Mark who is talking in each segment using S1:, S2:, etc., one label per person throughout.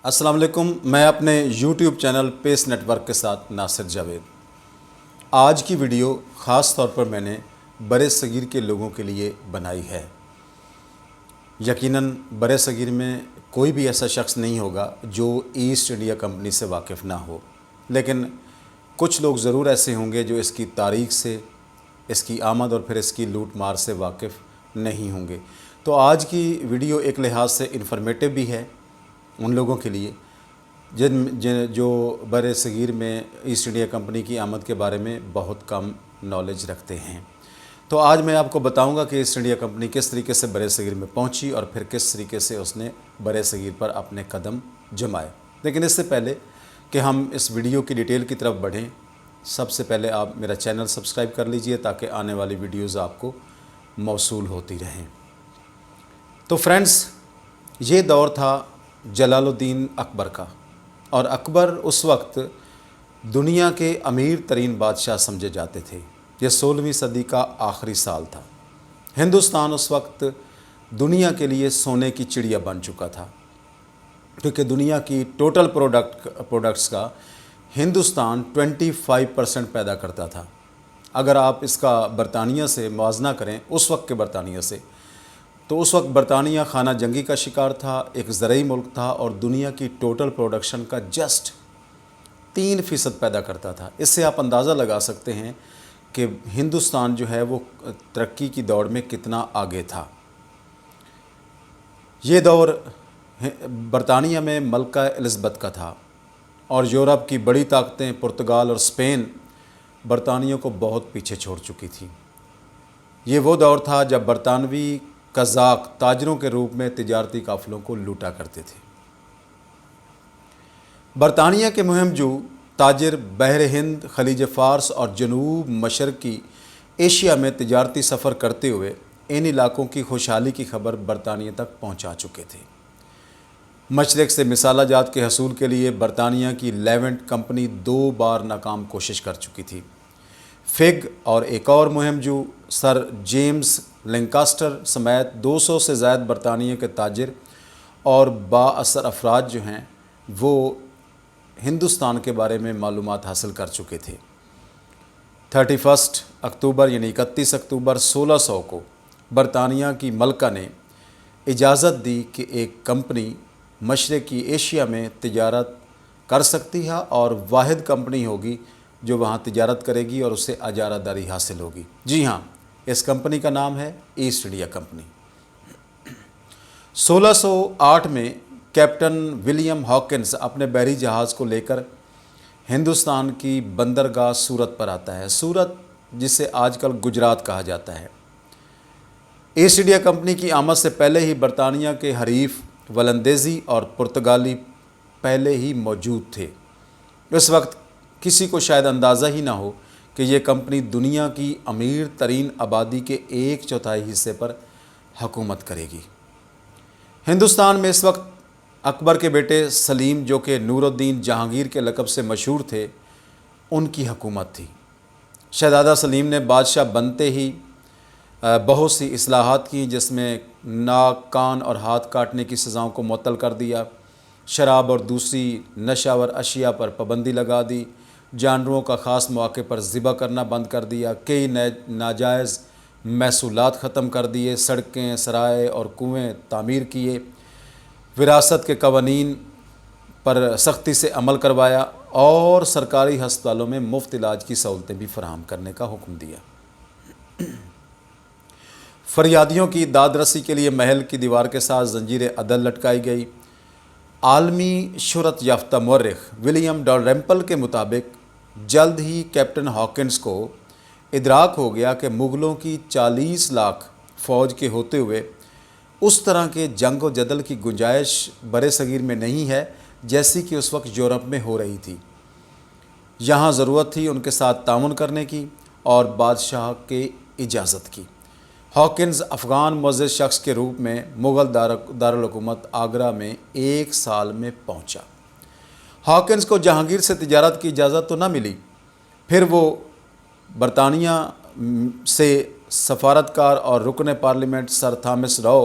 S1: السلام علیکم، میں اپنے یوٹیوب چینل پیس نیٹ ورک کے ساتھ ناصر جاوید۔ آج کی ویڈیو خاص طور پر میں نے برے صغیر کے لوگوں کے لیے بنائی ہے۔ یقیناً برے صغیر میں کوئی بھی ایسا شخص نہیں ہوگا جو ایسٹ انڈیا کمپنی سے واقف نہ ہو، لیکن کچھ لوگ ضرور ایسے ہوں گے جو اس کی تاریخ سے، اس کی آمد اور پھر اس کی لوٹ مار سے واقف نہیں ہوں گے۔ تو آج کی ویڈیو ایک لحاظ سے انفارمیٹیو بھی ہے ان لوگوں کے لیے جو برے صغیر میں ایسٹ انڈیا کمپنی کی آمد کے بارے میں بہت کم نالج رکھتے ہیں۔ تو آج میں آپ کو بتاؤں گا کہ ایسٹ انڈیا کمپنی کس طریقے سے برے صغیر میں پہنچی اور پھر کس طریقے سے اس نے برے صغیر پر اپنے قدم جمائے۔ لیکن اس سے پہلے کہ ہم اس ویڈیو کی ڈیٹیل کی طرف بڑھیں، سب سے پہلے آپ میرا چینل سبسکرائب کر لیجئے تاکہ آنے والی ویڈیوز آپ کو موصول ہوتی رہیں۔ تو فرینڈز، یہ دور تھا جلال الدین اکبر کا، اور اکبر اس وقت دنیا کے امیر ترین بادشاہ سمجھے جاتے تھے۔ یہ 16ویں صدی کا آخری سال تھا۔ ہندوستان اس وقت دنیا کے لیے سونے کی چڑیا بن چکا تھا، کیونکہ دنیا کی ٹوٹل پروڈکٹس کا ہندوستان 25% پیدا کرتا تھا۔ اگر آپ اس کا برطانیہ سے موازنہ کریں، اس وقت کے برطانیہ سے، تو اس وقت برطانیہ خانہ جنگی کا شکار تھا، ایک زرعی ملک تھا اور دنیا کی ٹوٹل پروڈکشن کا جسٹ 3% پیدا کرتا تھا۔ اس سے آپ اندازہ لگا سکتے ہیں کہ ہندوستان جو ہے وہ ترقی کی دوڑ میں کتنا آگے تھا۔ یہ دور برطانیہ میں ملکہ الزبتھ کا تھا، اور یورپ کی بڑی طاقتیں پرتگال اور اسپین برطانیہ کو بہت پیچھے چھوڑ چکی تھی۔ یہ وہ دور تھا جب برطانوی قزاق تاجروں کے روپ میں تجارتی قافلوں کو لوٹا کرتے تھے۔ برطانیہ کے مہم جو تاجر بحر ہند، خلیج فارس اور جنوب مشرقی ایشیا میں تجارتی سفر کرتے ہوئے ان علاقوں کی خوشحالی کی خبر برطانیہ تک پہنچا چکے تھے۔ مشرق سے مسالہ جات کے حصول کے لیے برطانیہ کی لیونٹ کمپنی 2 بار ناکام کوشش کر چکی تھی۔ فگ اور ایک اور مہم جو سر جیمز لینکاسٹر سمیت 200 سے زائد برطانیہ کے تاجر اور با اثر افراد جو ہیں وہ ہندوستان کے بارے میں معلومات حاصل کر چکے تھے۔ 31 اکتوبر یعنی 31 اکتوبر 1600 کو برطانیہ کی ملکہ نے اجازت دی کہ ایک کمپنی مشرقی ایشیا میں تجارت کر سکتی ہے اور واحد کمپنی ہوگی جو وہاں تجارت کرے گی اور اسے اجارہ داری حاصل ہوگی۔ جی ہاں، اس کمپنی کا نام ہے ایسٹ انڈیا کمپنی۔ 1608 میں کیپٹن ولیم ہاکنز اپنے بحری جہاز کو لے کر ہندوستان کی بندرگاہ سورت پر آتا ہے، سورت جسے آج کل گجرات کہا جاتا ہے۔ ایسٹ انڈیا کمپنی کی آمد سے پہلے ہی برطانیہ کے حریف ولندیزی اور پرتگالی پہلے ہی موجود تھے۔ اس وقت کسی کو شاید اندازہ ہی نہ ہو کہ یہ کمپنی دنیا کی امیر ترین آبادی کے 1/4 حصے پر حکومت کرے گی۔ ہندوستان میں اس وقت اکبر کے بیٹے سلیم، جو کہ نور الدین جہانگیر کے لقب سے مشہور تھے، ان کی حکومت تھی۔ شہزادہ سلیم نے بادشاہ بنتے ہی بہت سی اصلاحات کی، جس میں ناک، کان اور ہاتھ کاٹنے کی سزاؤں کو معطل کر دیا، شراب اور دوسری نشہ آور اشیاء پر پابندی لگا دی، جانوروں کا خاص مواقع پر ذبح کرنا بند کر دیا، کئی ناجائز محصولات ختم کر دیے، سڑکیں، سرائے اور کنویں تعمیر کیے، وراثت کے قوانین پر سختی سے عمل کروایا اور سرکاری ہسپتالوں میں مفت علاج کی سہولتیں بھی فراہم کرنے کا حکم دیا۔ فریادیوں کی داد رسی کے لیے محل کی دیوار کے ساتھ زنجیر عدل لٹکائی گئی۔ عالمی شہرت یافتہ مورخ ولیم ڈالریمپل کے مطابق جلد ہی کیپٹن ہاکنز کو ادراک ہو گیا کہ مغلوں کی 40 لاکھ فوج کے ہوتے ہوئے اس طرح کے جنگ و جدل کی گنجائش برے صغیر میں نہیں ہے جیسی کہ اس وقت یورپ میں ہو رہی تھی۔ یہاں ضرورت تھی ان کے ساتھ تعاون کرنے کی اور بادشاہ کے اجازت کی۔ ہاکنز افغان معزز شخص کے روپ میں مغل دارالحکومت آگرہ میں 1 سال میں پہنچا۔ ہاکنز کو جہانگیر سے تجارت کی اجازت تو نہ ملی، پھر وہ برطانیہ سے سفارتکار اور رکن پارلیمنٹ سر تھامس راؤ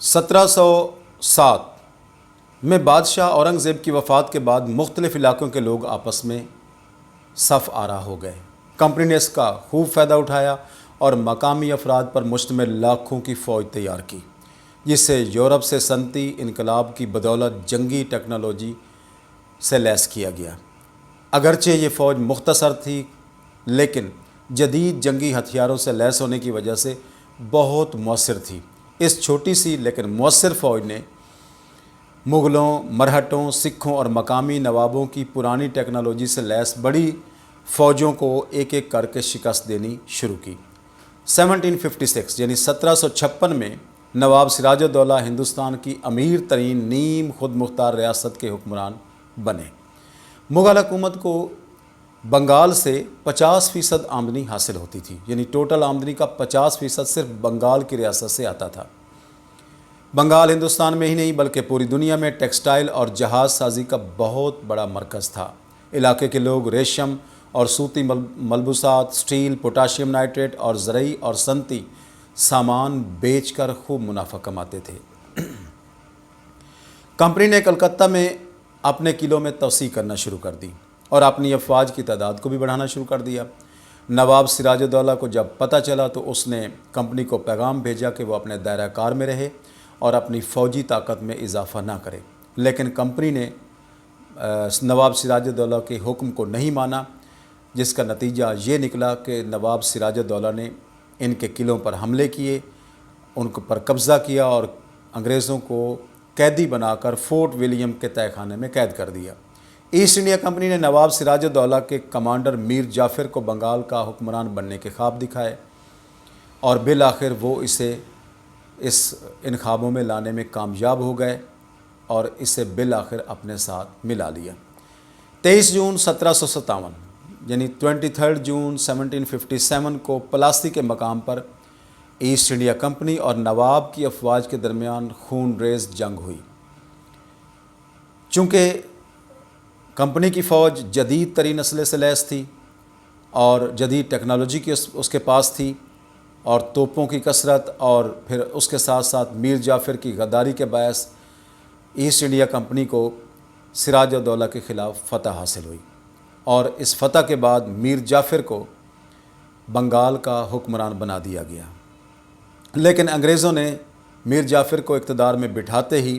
S1: 1707 میں بادشاہ اورنگزیب کی وفات کے بعد مختلف علاقوں کے لوگ آپس میں صف آرا ہو گئے۔ کمپنی نے اس کا خوب فائدہ اٹھایا اور مقامی افراد پر مشتمل لاکھوں کی فوج تیار کی، جسے یورپ سے صنعتی انقلاب کی بدولت جنگی ٹیکنالوجی سے لیس کیا گیا۔ اگرچہ یہ فوج مختصر تھی، لیکن جدید جنگی ہتھیاروں سے لیس ہونے کی وجہ سے بہت مؤثر تھی۔ اس چھوٹی سی لیکن مؤثر فوج نے مغلوں، مرہٹوں، سکھوں اور مقامی نوابوں کی پرانی ٹیکنالوجی سے لیس بڑی فوجوں کو ایک ایک کر کے شکست دینی شروع کی۔ 1756 یعنی 1756 میں نواب سراج الدولہ ہندوستان کی امیر ترین نیم خود مختار ریاست کے حکمران بنے۔ مغل حکومت کو بنگال سے 50% آمدنی حاصل ہوتی تھی، یعنی ٹوٹل آمدنی کا 50% صرف بنگال کی ریاست سے آتا تھا۔ بنگال ہندوستان میں ہی نہیں بلکہ پوری دنیا میں ٹیکسٹائل اور جہاز سازی کا بہت بڑا مرکز تھا۔ علاقے کے لوگ ریشم اور صوتی ملبوسات، سٹیل، پوٹاشیم نائٹریٹ اور زرعی اور صنعتی سامان بیچ کر خوب منافع کماتے تھے۔ کمپنی نے کلکتہ میں اپنے قلعوں میں توسیع کرنا شروع کر دی اور اپنی افواج کی تعداد کو بھی بڑھانا شروع کر دیا۔ نواب سراج الدولہ کو جب پتہ چلا تو اس نے کمپنی کو پیغام بھیجا کہ وہ اپنے دائرہ کار میں رہے اور اپنی فوجی طاقت میں اضافہ نہ کرے، لیکن کمپنی نے نواب سراج الدولہ کے حکم کو نہیں مانا، جس کا نتیجہ یہ نکلا کہ نواب سراج الدولہ نے ان کے قلعوں پر حملے کیے، ان پر قبضہ کیا اور انگریزوں کو قیدی بنا کر فورٹ ولیم کے تہہ خانے میں قید کر دیا۔ ایسٹ انڈیا کمپنی نے نواب سراج الدولہ کے کمانڈر میر جعفر کو بنگال کا حکمران بننے کے خواب دکھائے اور بالآخر وہ ان خوابوں میں لانے میں کامیاب ہو گئے اور اسے بالآخر اپنے ساتھ ملا لیا۔ 23 جون 1757 یعنی 23 جون 1757 کو پلاسی کے مقام پر ایسٹ انڈیا کمپنی اور نواب کی افواج کے درمیان خون ریز جنگ ہوئی۔ چونکہ کمپنی کی فوج جدید ترین اسلحے سے لیس تھی اور جدید ٹیکنالوجی کی اس کے پاس تھی اور توپوں کی کثرت، اور پھر اس کے ساتھ ساتھ میر جعفر کی غداری کے باعث ایسٹ انڈیا کمپنی کو سراج الدولہ کے خلاف فتح حاصل ہوئی اور اس فتح کے بعد میر جعفر کو بنگال کا حکمران بنا دیا گیا۔ لیکن انگریزوں نے میر جعفر کو اقتدار میں بٹھاتے ہی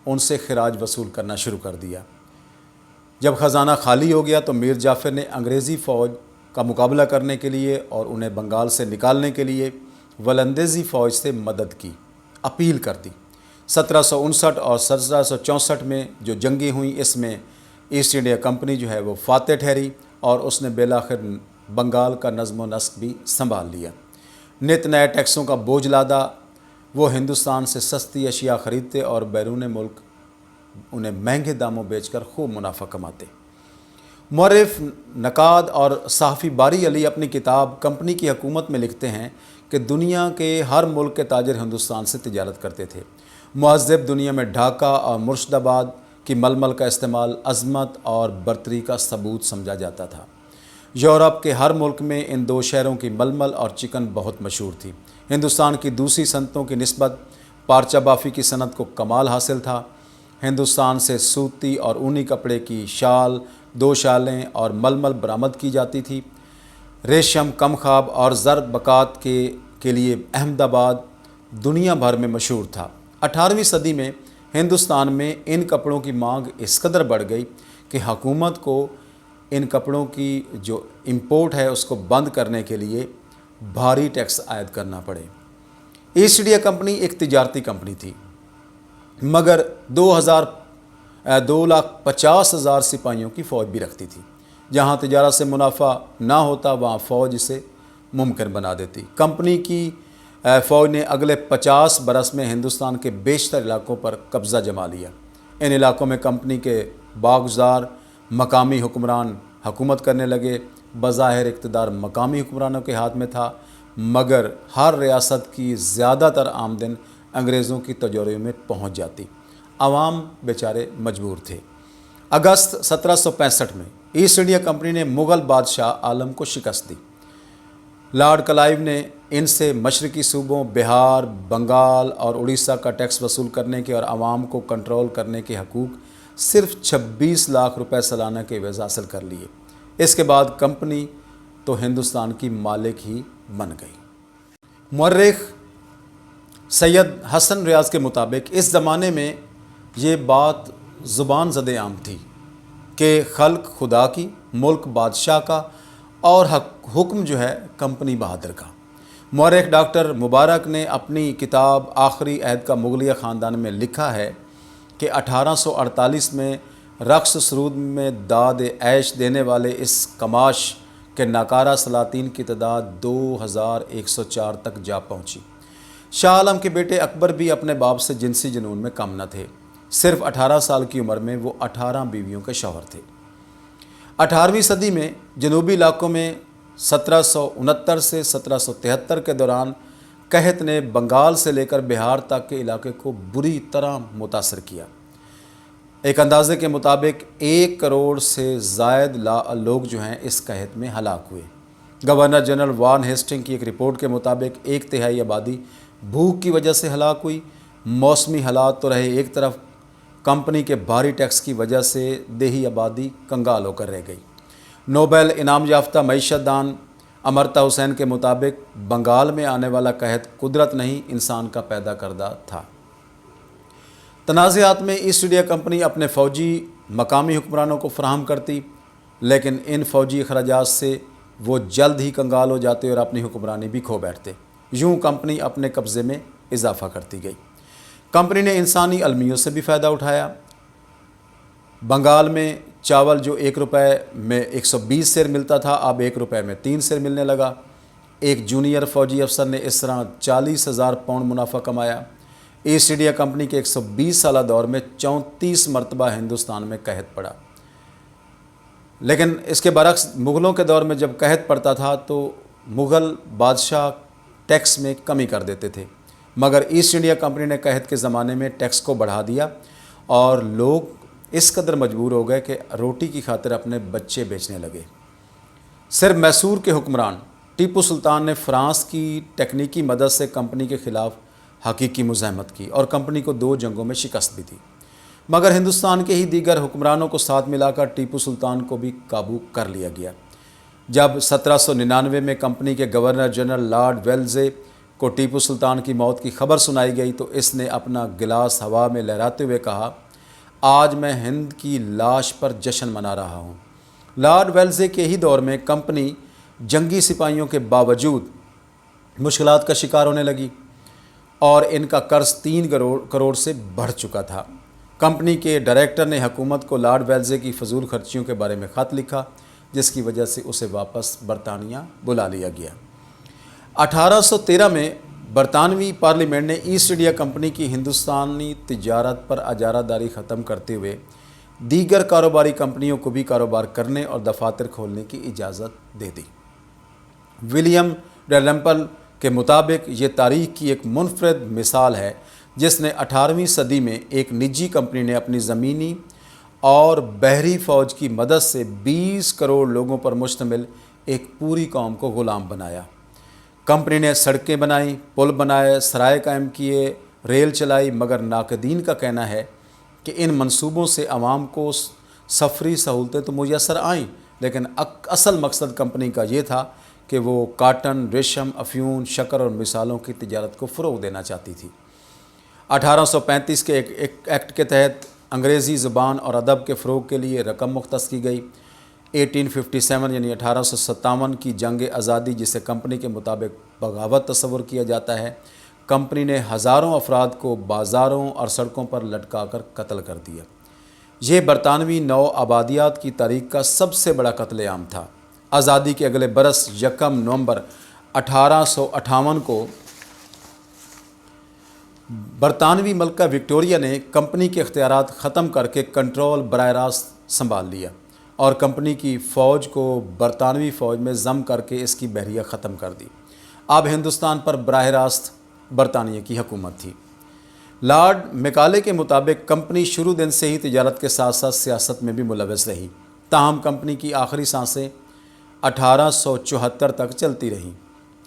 S1: ان سے خراج وصول کرنا شروع کر دیا۔ جب خزانہ خالی ہو گیا تو میر جعفر نے انگریزی فوج کا مقابلہ کرنے کے لیے اور انہیں بنگال سے نکالنے کے لیے ولندیزی فوج سے مدد کی اپیل کر دی۔ 1759 اور 1764 میں جو جنگیں ہوئیں، اس میں ایسٹ انڈیا کمپنی جو ہے وہ فاتح ٹھہری اور اس نے بالآخر بنگال کا نظم و نسق بھی سنبھال لیا۔ نت نئے ٹیکسوں کا بوجھ لادا وہ ہندوستان سے سستی اشیاء خریدتے اور بیرون ملک انہیں مہنگے داموں بیچ کر خوب منافع کماتے۔ مورخ، نقاد اور صحافی باری علی اپنی کتاب کمپنی کی حکومت میں لکھتے ہیں کہ دنیا کے ہر ملک کے تاجر ہندوستان سے تجارت کرتے تھے۔ مہذب دنیا میں ڈھاکہ اور مرشد آباد کی ململ کا استعمال عظمت اور برتری کا ثبوت سمجھا جاتا تھا۔ یورپ کے ہر ملک میں ان دو شہروں کی ململ اور چکن بہت مشہور تھی۔ ہندوستان کی دوسری صنعتوں کی نسبت پارچہ بافی کی صنعت کو کمال حاصل تھا۔ ہندوستان سے سوتی اور اونی کپڑے کی شال، دو شالیں اور ململ برآمد کی جاتی تھی۔ ریشم، کم خواب اور زر بکات کے لیے احمد آباد دنیا بھر میں مشہور تھا۔ 18ویں صدی میں ہندوستان میں ان کپڑوں کی مانگ اس قدر بڑھ گئی کہ حکومت کو ان کپڑوں کی جو امپورٹ ہے اس کو بند کرنے کے لیے بھاری ٹیکس عائد کرنا پڑے۔ ایسٹ انڈیا کمپنی ایک تجارتی کمپنی تھی، مگر 2,50,000 سپاہیوں کی فوج بھی رکھتی تھی۔ جہاں تجارت سے منافع نہ ہوتا وہاں فوج اسے ممکن بنا دیتی۔ کمپنی کی فوج نے اگلے 50 برس میں ہندوستان کے بیشتر علاقوں پر قبضہ جما لیا۔ ان علاقوں میں کمپنی کے باگزار مقامی حکمران حکومت کرنے لگے۔ بظاہر اقتدار مقامی حکمرانوں کے ہاتھ میں تھا، مگر ہر ریاست کی زیادہ تر آمدن انگریزوں کی تجوریوں میں پہنچ جاتی۔ عوام بیچارے مجبور تھے۔ اگست 1765 میں ایسٹ انڈیا کمپنی نے مغل بادشاہ عالم کو شکست دی۔ لارڈ کلائیو نے ان سے مشرقی صوبوں بہار، بنگال اور اڑیسہ کا ٹیکس وصول کرنے کے اور عوام کو کنٹرول کرنے کے حقوق صرف 26 لاکھ روپے سالانہ کے عوض حاصل کر لیے۔ اس کے بعد کمپنی تو ہندوستان کی مالک ہی بن گئی۔ مورخ سید حسن ریاض کے مطابق اس زمانے میں یہ بات زبان زد عام تھی کہ خلق خدا کی، ملک بادشاہ کا اور حکم جو ہے کمپنی بہادر کا۔ مورخ ڈاکٹر مبارک نے اپنی کتاب آخری عہد کا مغلیہ خاندان میں لکھا ہے کہ 1848 میں رقص سرود میں داد عیش دینے والے اس کماش کے ناکارہ سلاطین کی تعداد 2104 تک جا پہنچی۔ شاہ عالم کے بیٹے اکبر بھی اپنے باپ سے جنسی جنون میں کم نہ تھے۔ صرف 18 سال کی عمر میں وہ 18 بیویوں کے شوہر تھے۔ 18ویں صدی میں جنوبی علاقوں میں 1769 سے 1773 کے دوران قحط نے بنگال سے لے کر بہار تک کے علاقے کو بری طرح متاثر کیا۔ ایک اندازے کے مطابق 1 کروڑ سے زائد لوگ جو ہیں اس قحط میں ہلاک ہوئے۔ گورنر جنرل وارن ہیسٹنگ کی ایک رپورٹ کے مطابق 1/3 آبادی بھوک کی وجہ سے ہلاک ہوئی۔ موسمی حالات تو رہے ایک طرف، کمپنی کے بھاری ٹیکس کی وجہ سے دیہی آبادی کنگال ہو کر رہ گئی۔ نوبل انعام یافتہ معیشت دان امرتا حسین کے مطابق بنگال میں آنے والا قحط قدرت نہیں، انسان کا پیدا کردہ تھا۔ تنازعات میں ایسٹ انڈیا کمپنی اپنے فوجی مقامی حکمرانوں کو فراہم کرتی، لیکن ان فوجی اخراجات سے وہ جلد ہی کنگال ہو جاتے اور اپنی حکمرانی بھی کھو بیٹھتے۔ یوں کمپنی اپنے قبضے میں اضافہ کرتی گئی۔ کمپنی نے انسانی المیوں سے بھی فائدہ اٹھایا۔ بنگال میں چاول جو 1 روپے میں 120 سیر ملتا تھا، اب 1 روپے میں 3 سیر ملنے لگا۔ ایک جونیئر فوجی افسر نے اس طرح 40,000 پاؤنڈ منافع کمایا۔ ایسٹ انڈیا کمپنی کے 120 سالہ دور میں 34 مرتبہ ہندوستان میں قحط پڑا۔ لیکن اس کے برعکس مغلوں کے دور میں جب قحط پڑتا تھا تو مغل بادشاہ ٹیکس میں کمی کر دیتے تھے، مگر ایسٹ انڈیا کمپنی نے قحط کے زمانے میں ٹیکس کو بڑھا دیا اور لوگ اس قدر مجبور ہو گئے کہ روٹی کی خاطر اپنے بچے بیچنے لگے۔ صرف میسور کے حکمران ٹیپو سلطان نے فرانس کی تکنیکی مدد سے کمپنی کے خلاف حقیقی مزاحمت کی اور کمپنی کو 2 جنگوں میں شکست بھی دی، مگر ہندوستان کے ہی دیگر حکمرانوں کو ساتھ ملا کر ٹیپو سلطان کو بھی قابو کر لیا گیا۔ جب 1799 میں کمپنی کے گورنر جنرل لارڈ ویلزے کو ٹیپو سلطان کی موت کی خبر سنائی گئی تو اس نے اپنا گلاس ہوا میں لہراتے ہوئے کہا، آج میں ہند کی لاش پر جشن منا رہا ہوں۔ لارڈ ویلزے کے ہی دور میں کمپنی جنگی سپاہیوں کے باوجود مشکلات کا شکار ہونے لگی اور ان کا قرض 3 کروڑ سے بڑھ چکا تھا۔ کمپنی کے ڈائریکٹر نے حکومت کو لارڈ ویلزے کی فضول خرچیوں کے بارے میں خط لکھا، جس کی وجہ سے اسے واپس برطانیہ بلا لیا گیا۔ 1813 میں برطانوی پارلیمنٹ نے ایسٹ انڈیا کمپنی کی ہندوستانی تجارت پر اجارہ داری ختم کرتے ہوئے دیگر کاروباری کمپنیوں کو بھی کاروبار کرنے اور دفاتر کھولنے کی اجازت دے دی۔ ولیم ڈیلمپل کے مطابق یہ تاریخ کی ایک منفرد مثال ہے جس نے 18ویں صدی میں ایک نجی کمپنی نے اپنی زمینی اور بحری فوج کی مدد سے 20 کروڑ لوگوں پر مشتمل ایک پوری قوم کو غلام بنایا۔ کمپنی نے سڑکیں بنائیں، پل بنائے، سرائے قائم کیے، ریل چلائی، مگر ناقدین کا کہنا ہے کہ ان منصوبوں سے عوام کو سفری سہولتیں تو میسر آئیں، لیکن اصل مقصد کمپنی کا یہ تھا کہ وہ کاٹن، ریشم، افیون، شکر اور مثالوں کی تجارت کو فروغ دینا چاہتی تھی۔ 1835 کے ایک ایکٹ کے تحت انگریزی زبان اور ادب کے فروغ کے لیے رقم مختص کی گئی۔ 1857 یعنی 1857 کی جنگ آزادی، جسے کمپنی کے مطابق بغاوت تصور کیا جاتا ہے، کمپنی نے ہزاروں افراد کو بازاروں اور سڑکوں پر لٹکا کر قتل کر دیا۔ یہ برطانوی نو آبادیات کی تاریخ کا سب سے بڑا قتل عام تھا۔ آزادی کے اگلے برس 1 نومبر 1858 کو برطانوی ملکہ وکٹوریہ نے کمپنی کے اختیارات ختم کر کے کنٹرول براہ راست سنبھال لیا اور کمپنی کی فوج کو برطانوی فوج میں ضم کر کے اس کی بحریہ ختم کر دی۔ اب ہندوستان پر براہ راست برطانیہ کی حکومت تھی۔ لارڈ میکالے کے مطابق کمپنی شروع دن سے ہی تجارت کے ساتھ ساتھ سیاست میں بھی ملوث رہی، تاہم کمپنی کی آخری سانسیں 1874 تک چلتی رہیں۔